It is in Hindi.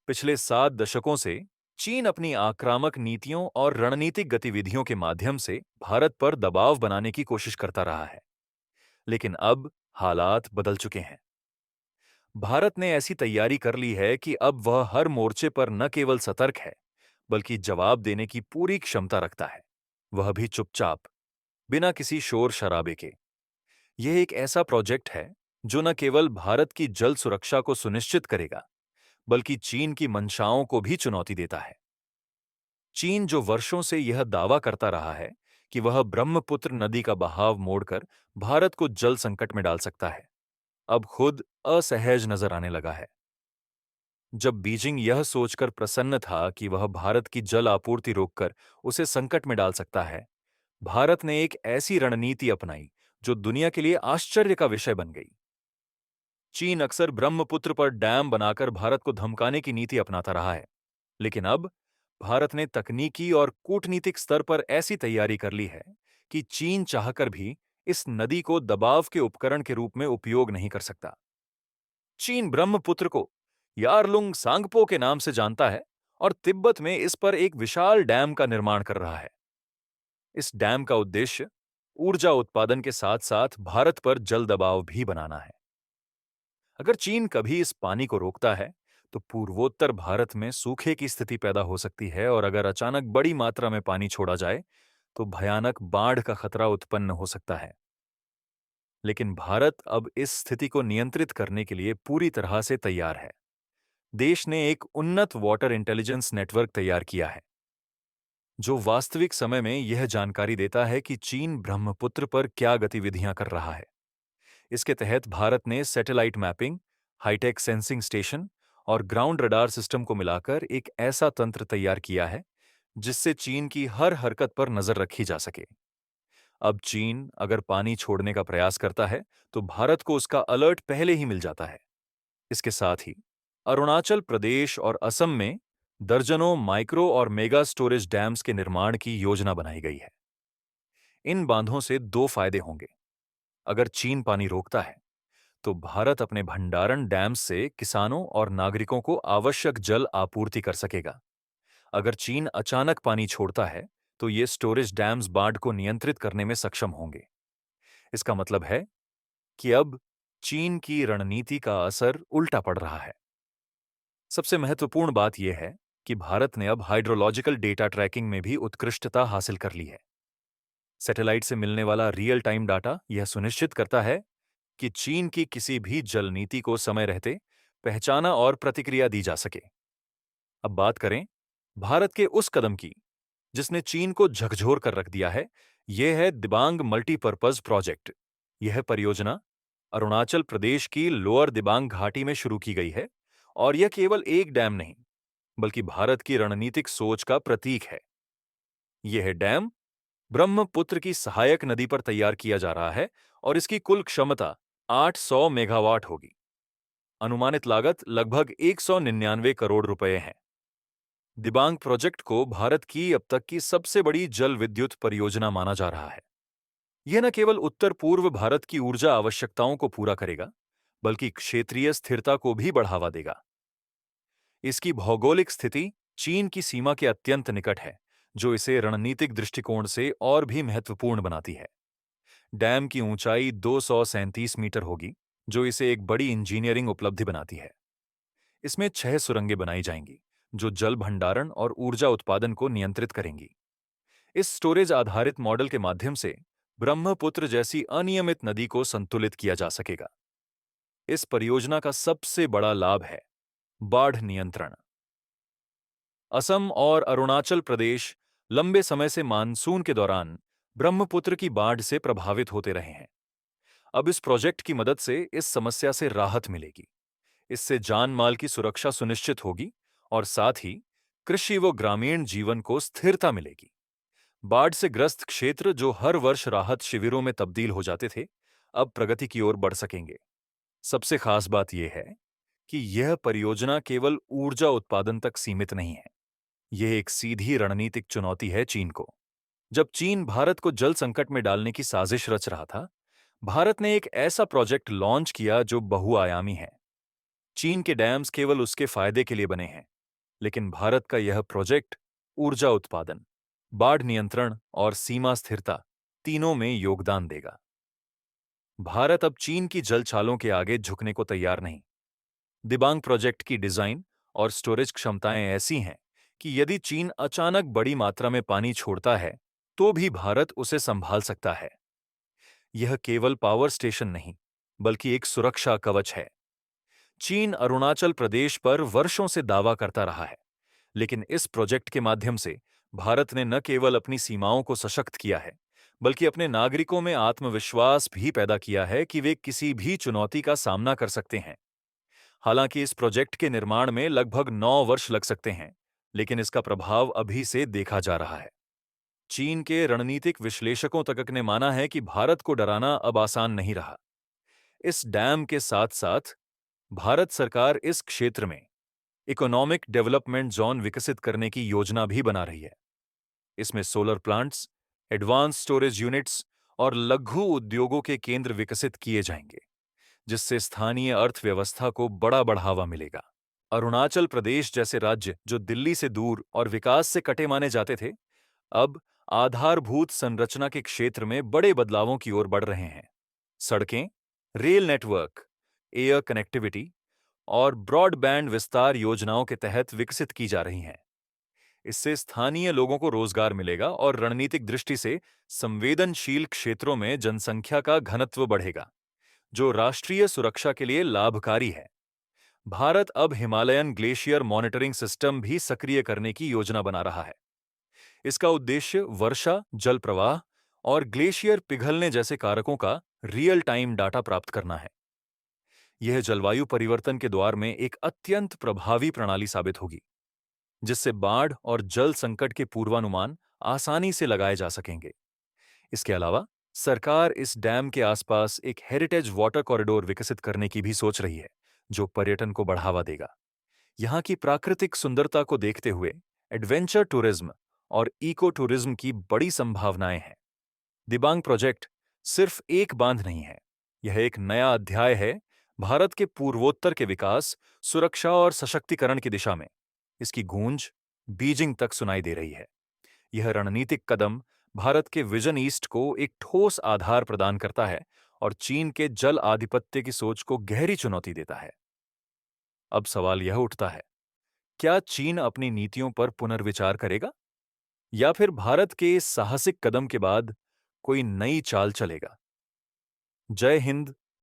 पिछले 7 दशकों से चीन अपनी आक्रामक नीतियों और रणनीतिक गतिविधियों के माध्यम से भारत पर दबाव बनाने की कोशिश करता रहा है। लेकिन अब हालात बदल चुके हैं। भारत ने ऐसी तैयारी कर ली है कि अब वह हर मोर्चे पर न केवल सतर्क है, बल्कि जवाब देने की पूरी क्षमता रखता है, वह भी चुपचाप, बिना किसी शोर शराबे के। यह एक ऐसा प्रोजेक्ट है जो न केवल भारत की जल सुरक्षा को सुनिश्चित करेगा, बल्कि चीन की मंशाओं को भी चुनौती देता है। चीन जो वर्षों से यह दावा करता रहा है कि वह ब्रह्मपुत्र नदी का बहाव मोड़कर भारत को जल संकट में डाल सकता है, अब खुद असहज नजर आने लगा है। जब बीजिंग यह सोचकर प्रसन्न था कि वह भारत की जल आपूर्ति रोककर उसे संकट में डाल सकता है, भारत ने एक ऐसी रणनीति अपनाई जो दुनिया के लिए आश्चर्य का विषय बन गई। चीन अक्सर ब्रह्मपुत्र पर डैम बनाकर भारत को धमकाने की नीति अपनाता रहा है, लेकिन अब भारत ने तकनीकी और कूटनीतिक स्तर पर ऐसी तैयारी कर ली है कि चीन चाहकर भी इस नदी को दबाव के उपकरण के रूप में उपयोग नहीं कर सकता। चीन ब्रह्मपुत्र को यारलुंग सांगपो के नाम से जानता है और तिब्बत में इस पर एक विशाल डैम का निर्माण कर रहा है। इस डैम का उद्देश्य ऊर्जा उत्पादन के साथ साथ भारत पर जल दबाव भी बनाना है। अगर चीन कभी इस पानी को रोकता है, तो पूर्वोत्तर भारत में सूखे की स्थिति पैदा हो सकती है और अगर अचानक बड़ी मात्रा में पानी छोड़ा जाए, तो भयानक बाढ़ का खतरा उत्पन्न हो सकता है। लेकिन भारत अब इस स्थिति को नियंत्रित करने के लिए पूरी तरह से तैयार है। देश ने एक उन्नत वाटर इंटेलिजेंस नेटवर्क तैयार किया है, जो वास्तविक समय में यह जानकारी देता है कि चीन ब्रह्मपुत्र पर क्या गतिविधियां कर रहा है। इसके तहत भारत ने satellite mapping, high tech sensing station और ग्राउंड रडार सिस्टम को मिलाकर एक ऐसा तंत्र तैयार किया है जिससे चीन की हर हरकत पर नजर रखी जा सके। अब चीन अगर पानी छोड़ने का प्रयास करता है, तो भारत को उसका अलर्ट पहले ही मिल जाता है। इसके साथ ही अरुणाचल प्रदेश और असम में दर्जनों माइक्रो और मेगा स्टोरेज डैम्स के निर्माण की योजना बनाई गई है। इन बांधों से दो फायदे होंगे। अगर चीन पानी रोकता है, तो भारत अपने भंडारण डैम से किसानों और नागरिकों को आवश्यक जल आपूर्ति कर सकेगा। अगर चीन अचानक पानी छोड़ता है, तो ये स्टोरेज डैम्स बाढ़ को नियंत्रित करने में सक्षम होंगे। इसका मतलब है कि अब चीन की रणनीति का असर उल्टा पड़ रहा है। सबसे महत्वपूर्ण बात यह है कि भारत ने अब हाइड्रोलॉजिकल डेटा ट्रैकिंग में भी उत्कृष्टता हासिल कर ली है। सैटेलाइट से मिलने वाला रियल टाइम डाटा यह सुनिश्चित करता है कि चीन की किसी भी जल नीति को समय रहते पहचाना और प्रतिक्रिया दी जा सके। अब बात करें भारत के उस कदम की जिसने चीन को झकझोर कर रख दिया है, यह है दिबांग मल्टीपर्पज प्रोजेक्ट। यह परियोजना अरुणाचल प्रदेश की लोअर दिबांग घाटी में शुरू की गई है और यह केवल एक डैम नहीं, बल्कि भारत की रणनीतिक सोच का प्रतीक है। यह डैम ब्रह्मपुत्र की सहायक नदी पर तैयार किया जा रहा है और इसकी कुल क्षमता 800 मेगावाट होगी। अनुमानित लागत लगभग 199 करोड़ रुपए है। दिबांग प्रोजेक्ट को भारत की अब तक की सबसे बड़ी जल विद्युत परियोजना माना जा रहा है। यह न केवल उत्तर पूर्व भारत की ऊर्जा आवश्यकताओं को पूरा करेगा, बल्कि क्षेत्रीय स्थिरता को भी बढ़ावा देगा। इसकी भौगोलिक स्थिति चीन की सीमा के अत्यंत निकट है, जो इसे रणनीतिक दृष्टिकोण से और भी महत्वपूर्ण बनाती है। डैम की ऊंचाई 237 मीटर होगी, जो इसे एक बड़ी इंजीनियरिंग उपलब्धि बनाती है। इसमें 6 सुरंगें बनाई जाएंगी, जो जल भंडारण और ऊर्जा उत्पादन को नियंत्रित करेंगी। इस स्टोरेज आधारित मॉडल के माध्यम से ब्रह्मपुत्र जैसी अनियमित नदी को संतुलित किया जा सकेगा। इस परियोजना का सबसे बड़ा लाभ है बाढ़ नियंत्रण। असम और अरुणाचल प्रदेश लंबे समय से मानसून के दौरान ब्रह्मपुत्र की बाढ़ से प्रभावित होते रहे हैं। अब इस प्रोजेक्ट की मदद से इस समस्या से राहत मिलेगी। इससे जान माल की सुरक्षा सुनिश्चित होगी और साथ ही कृषि व ग्रामीण जीवन को स्थिरता मिलेगी। बाढ़ से ग्रस्त क्षेत्र जो हर वर्ष राहत शिविरों में तब्दील हो जाते थे, अब प्रगति की ओर बढ़ सकेंगे। सबसे खास बात यह है कि यह परियोजना केवल ऊर्जा उत्पादन तक सीमित नहीं है। यह एक सीधी रणनीतिक चुनौती है चीन को। जब चीन भारत को जल संकट में डालने की साजिश रच रहा था, भारत ने एक ऐसा प्रोजेक्ट लॉन्च किया जो बहुआयामी है। चीन के डैम्स केवल उसके फायदे के लिए बने हैं, लेकिन भारत का यह प्रोजेक्ट ऊर्जा उत्पादन, बाढ़ नियंत्रण और सीमा स्थिरता तीनों में योगदान देगा। भारत अब चीन की जल छालों के आगे झुकने को तैयार नहीं। दिबांग प्रोजेक्ट की डिजाइन और स्टोरेज क्षमताएं ऐसी हैं कि यदि चीन अचानक बड़ी मात्रा में पानी छोड़ता है, तो भी भारत उसे संभाल सकता है। यह केवल पावर स्टेशन नहीं, बल्कि एक सुरक्षा कवच है। चीन अरुणाचल प्रदेश पर वर्षों से दावा करता रहा है, लेकिन इस प्रोजेक्ट के माध्यम से भारत ने न केवल अपनी सीमाओं को सशक्त किया है, बल्कि अपने नागरिकों में आत्मविश्वास भी पैदा किया है कि वे किसी भी चुनौती का सामना कर सकते हैं। हालांकि इस प्रोजेक्ट के निर्माण में लगभग 9 वर्ष लग सकते हैं, लेकिन इसका प्रभाव अभी से देखा जा रहा है। चीन के रणनीतिक विश्लेषकों तक ने माना है कि भारत को डराना अब आसान नहीं रहा। इस डैम के साथ साथ भारत सरकार इस क्षेत्र में इकोनॉमिक डेवलपमेंट जोन विकसित करने की योजना भी बना रही है। इसमें solar plants, advance storage units और लघु उद्योगों के केंद्र विकसित किए जाएंगे, जिससे स्थानीय अर्थव्यवस्था को बड़ा बढ़ावा मिलेगा। अरुणाचल प्रदेश जैसे राज्य जो दिल्ली से दूर और विकास से कटे माने जाते थे, अब आधारभूत संरचना के क्षेत्र में बड़े बदलावों की ओर बढ़ रहे हैं। सड़कें, रेल नेटवर्क, एयर कनेक्टिविटी और ब्रॉडबैंड विस्तार योजनाओं के तहत विकसित की जा रही हैं। इससे स्थानीय लोगों को रोजगार मिलेगा और रणनीतिक दृष्टि से संवेदनशील क्षेत्रों में जनसंख्या का घनत्व बढ़ेगा, जो राष्ट्रीय सुरक्षा के लिए लाभकारी है। भारत अब हिमालयन ग्लेशियर मॉनिटरिंग सिस्टम भी सक्रिय करने की योजना बना रहा है। इसका उद्देश्य वर्षा, जल प्रवाह और ग्लेशियर पिघलने जैसे कारकों का रियल टाइम डाटा प्राप्त करना है। यह जलवायु परिवर्तन के द्वार में एक अत्यंत प्रभावी प्रणाली साबित होगी, जिससे बाढ़ और जल संकट के पूर्वानुमान आसानी से लगाए जा सकेंगे। इसके अलावा सरकार इस डैम के आसपास एक हेरिटेज वाटर कॉरिडोर विकसित करने की भी सोच रही है, जो पर्यटन को बढ़ावा देगा। यहाँ की प्राकृतिक सुंदरता को देखते हुए एडवेंचर टूरिज्म और इको टूरिज्म की बड़ी संभावनाएं हैं। दिबांग प्रोजेक्ट सिर्फ एक बांध नहीं है, यह एक नया अध्याय है भारत के पूर्वोत्तर के विकास, सुरक्षा और सशक्तिकरण की दिशा में। इसकी गूंज बीजिंग तक सुनाई दे रही है। यह रणनीतिक कदम भारत के विजन ईस्ट को एक ठोस आधार प्रदान करता है और चीन के जल आधिपत्य की सोच को गहरी चुनौती देता है। अब सवाल यह उठता है, क्या चीन अपनी नीतियों पर पुनर्विचार करेगा या फिर भारत के इस साहसिक कदम के बाद कोई नई चाल चलेगा? जय हिंद।